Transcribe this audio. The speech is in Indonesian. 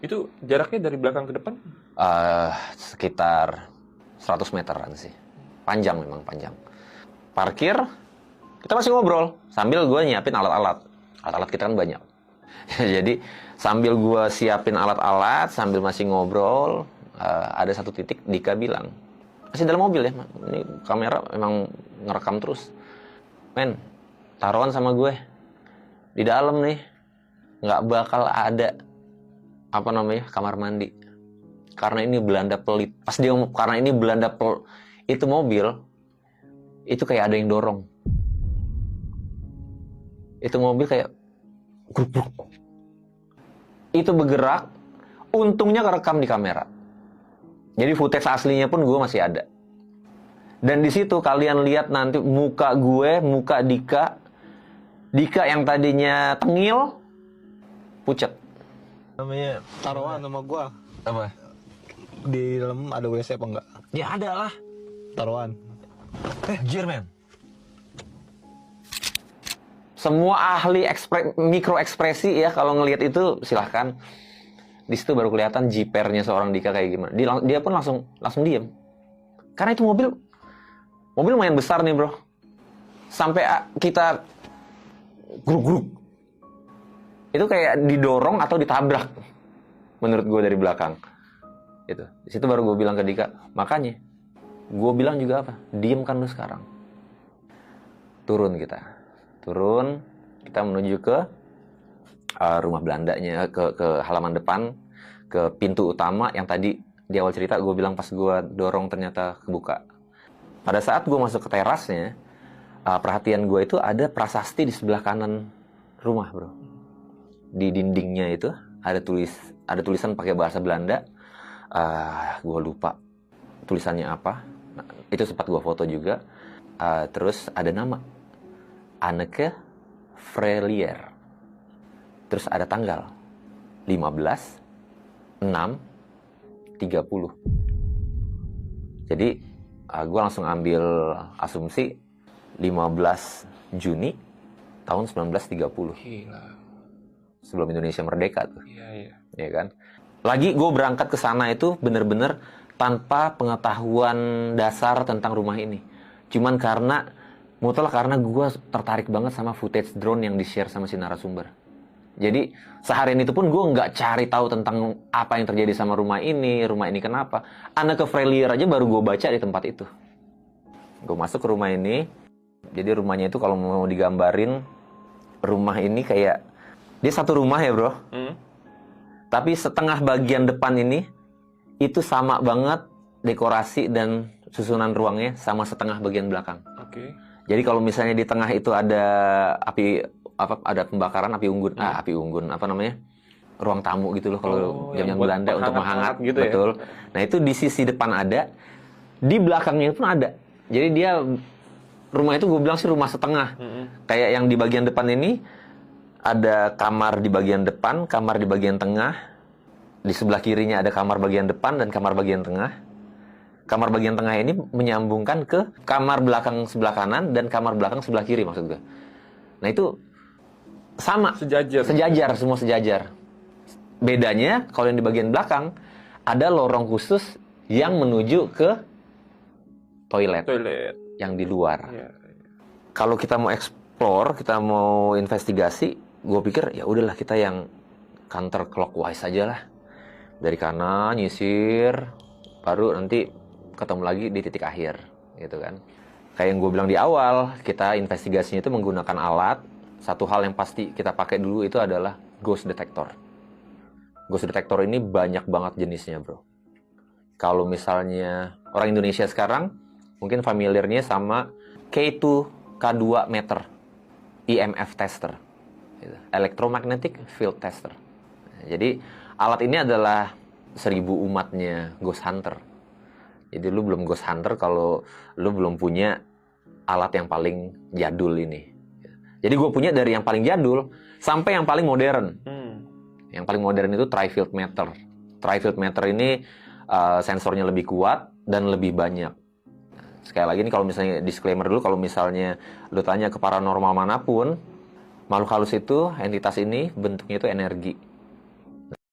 Itu jaraknya dari belakang ke depan? Sekitar 100 meteran sih. Panjang, memang panjang. Parkir, kita masih ngobrol sambil gue nyiapin alat-alat. Alat-alat kita kan banyak. Jadi sambil gue siapin alat-alat, sambil masih ngobrol, ada satu titik Dika bilang, masih dalam mobil ya, ini kamera memang ngerekam terus. Men, taruhan sama gue. Di dalam nih, nggak bakal ada, kamar mandi. Karena ini Belanda pelit. Pas dia ngomong, karena ini Belanda pelit, itu mobil, itu kayak ada yang dorong. Itu mobil kayak gruk-gruk. Itu bergerak, untungnya kerekam di kamera. Jadi footage aslinya pun gue masih ada. Dan di situ kalian lihat nanti muka gue, muka Dika. Dika yang tadinya tengil, pucet. Namanya taruhan sama gua. Apa? Di dalam ada WC apa enggak? Ya ada lah. Taruhan. Jerman. Semua ahli mikro ekspresi ya, kalau ngelihat itu silahkan. Di situ baru kelihatan jipernya seorang Dika kayak gimana. Dia pun langsung diem. Karena itu mobil lumayan besar nih bro. Sampai kita gruk-gruk. Itu kayak didorong atau ditabrak. Menurut gue dari belakang. Itu. Di situ baru gue bilang ke Dika, makanya gue bilang juga apa? Diem kan lu sekarang. Turun kita menuju ke rumah Belandanya, ke halaman depan, ke pintu utama yang tadi di awal cerita gue bilang pas gue dorong ternyata kebuka. Pada saat gue masuk ke terasnya, perhatian gue itu ada prasasti di sebelah kanan rumah bro. Di dindingnya itu ada tulisan pakai bahasa Belanda. Gue lupa tulisannya apa. Nah, itu sempat gue foto juga. Terus ada nama Anneke Frelier. Terus ada tanggal 15/6/30. Jadi gue langsung ambil asumsi 15 Juni tahun 1930. Gila. Sebelum Indonesia merdeka tuh. Iya. Ya kan? Lagi gue berangkat ke sana itu bener-bener tanpa pengetahuan dasar tentang rumah ini. Cuman mutlak karena gue tertarik banget sama footage drone yang di-share sama si narasumber. Jadi seharian itu pun gue nggak cari tahu tentang apa yang terjadi sama rumah ini kenapa. Anneke Frelier aja baru gue baca di tempat itu. Gue masuk ke rumah ini, jadi rumahnya itu kalau mau digambarin, rumah ini kayak, dia satu rumah ya bro. Tapi setengah bagian depan ini, itu sama banget dekorasi dan susunan ruangnya sama setengah bagian belakang. Oke. Jadi kalau misalnya di tengah itu ada ada pembakaran api unggun, ruang tamu gitu loh kalau zaman Belanda untuk menghangat gitu betul. Ya? Nah itu di sisi depan ada, di belakangnya pun ada. Jadi dia rumah itu gue bilang sih rumah setengah. Kayak yang di bagian depan ini ada kamar di bagian depan, kamar di bagian tengah. Di sebelah kirinya ada kamar bagian depan dan kamar bagian tengah. Kamar bagian tengah ini menyambungkan ke kamar belakang sebelah kanan dan kamar belakang sebelah kiri maksud gue. Nah itu sama, sejajar, semua sejajar. Bedanya kalau yang di bagian belakang ada lorong khusus yang menuju ke toilet. Yang di luar. Ya. Kalau kita mau explore, kita mau investigasi, gue pikir ya udahlah kita yang counter clockwise aja lah. Dari kanan nyisir, baru nanti ketemu lagi di titik akhir, gitu kan. Kayak yang gue bilang di awal, kita investigasinya itu menggunakan alat. Satu hal yang pasti kita pakai dulu itu adalah ghost detector. Ghost detector ini banyak banget jenisnya bro. Kalau misalnya orang Indonesia sekarang, mungkin familiarnya sama K2, K2 meter, EMF tester, electromagnetic field tester. Jadi alat ini adalah 1000 umatnya ghost hunter. Jadi lu belum ghost hunter kalau lu belum punya alat yang paling jadul ini. Jadi gue punya dari yang paling jadul sampai yang paling modern. Yang paling modern itu tri-field meter. Tri-field meter ini sensornya lebih kuat dan lebih banyak. Sekali lagi ini kalau misalnya disclaimer dulu, kalau misalnya lu tanya ke paranormal manapun, makhluk halus itu, entitas ini bentuknya itu energi.